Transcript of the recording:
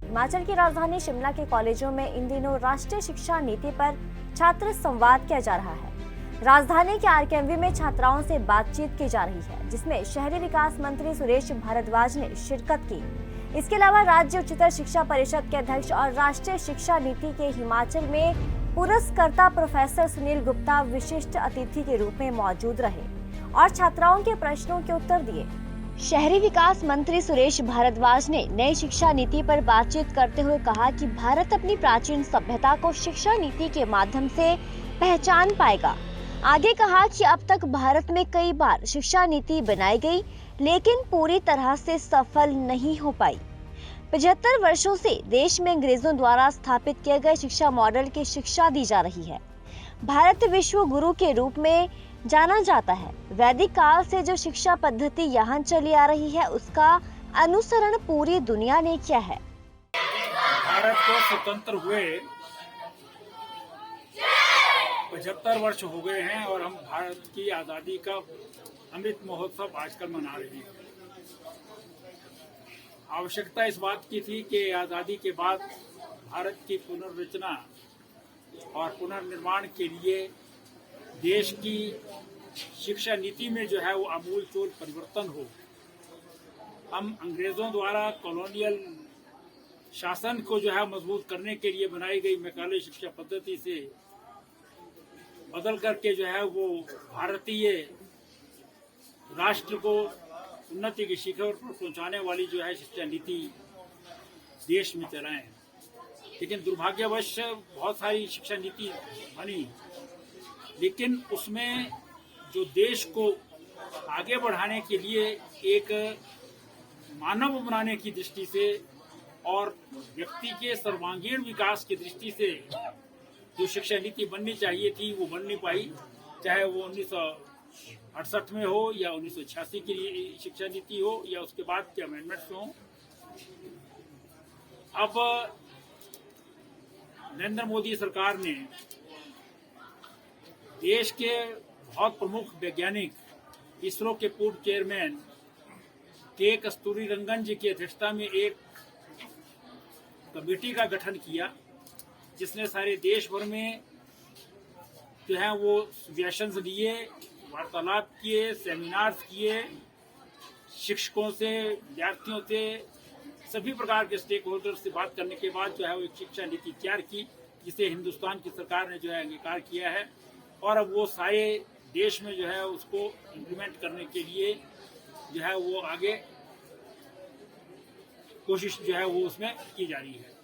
हिमाचल की राजधानी शिमला के कॉलेजों में इन दिनों राष्ट्रीय शिक्षा नीति पर छात्र संवाद किया जा रहा है। राजधानी के आरकेएमवी में छात्राओं से बातचीत की जा रही है, जिसमें शहरी विकास मंत्री सुरेश भारद्वाज ने शिरकत की। इसके अलावा राज्य उच्चतर शिक्षा परिषद के अध्यक्ष और राष्ट्रीय शिक्षा नीति के हिमाचल में पुरस्कर्ता प्रोफेसर सुनील गुप्ता विशिष्ट अतिथि के रूप में मौजूद रहे और छात्राओं के प्रश्नों के उत्तर दिए। शहरी विकास मंत्री सुरेश भारद्वाज ने नई शिक्षा नीति पर बातचीत करते हुए कहा कि भारत अपनी प्राचीन सभ्यता को शिक्षा नीति के माध्यम से पहचान पाएगा। आगे कहा कि अब तक भारत में कई बार शिक्षा नीति बनाई गई, लेकिन पूरी तरह से सफल नहीं हो पाई। 75 वर्षों से देश में अंग्रेजों द्वारा स्थापित किए गए शिक्षा मॉडल की शिक्षा दी जा रही है। भारत विश्व गुरु के रूप में जाना जाता है। वैदिक काल से जो शिक्षा पद्धति यहाँ चली आ रही है, उसका अनुसरण पूरी दुनिया ने किया है। भारत को स्वतंत्र हुए 75 वर्ष हो गए हैं और हम भारत की आज़ादी का अमृत महोत्सव आजकल मना रहे हैं। आवश्यकता इस बात की थी कि आज़ादी के बाद भारत की पुनर्रचना और पुनर्निर्माण के लिए देश की शिक्षा नीति में जो है वो आमूलचूल परिवर्तन हो। हम अंग्रेजों द्वारा कॉलोनियल शासन को जो है मजबूत करने के लिए बनाई गई मैकाले शिक्षा पद्धति से बदल करके जो है वो भारतीय राष्ट्र को उन्नति के शिखर पर पहुंचाने वाली जो है शिक्षा नीति देश में चलाएं। लेकिन दुर्भाग्यवश बहुत सारी शिक्षा नीति बनी, लेकिन उसमें जो देश को आगे बढ़ाने के लिए एक मानव बनाने की दृष्टि से और व्यक्ति के सर्वांगीण विकास की दृष्टि से जो शिक्षा नीति बननी चाहिए थी वो बन नहीं पाई, चाहे वो 1968 में हो या 1986 की शिक्षा नीति हो या उसके बाद के अमेंडमेंट्स हो। अब नरेंद्र मोदी सरकार ने देश के बहुत प्रमुख वैज्ञानिक, इसरो के पूर्व चेयरमैन के कस्तूरीरंगन जी की अध्यक्षता में एक कमेटी का गठन किया, जिसने सारे देश भर में जो है वो सजेशंस लिए, वार्तालाप किए, सेमिनार्स किए, शिक्षकों से, विद्यार्थियों से, सभी प्रकार के स्टेक होल्डर्स से बात करने के बाद जो है वो एक शिक्षा नीति तैयार की, जिसे हिंदुस्तान की सरकार ने जो है अंगीकार किया है और अब वो सारे देश में जो है उसको इम्प्लीमेंट करने के लिए जो है वो आगे कोशिश जो है वो उसमें की जा रही है।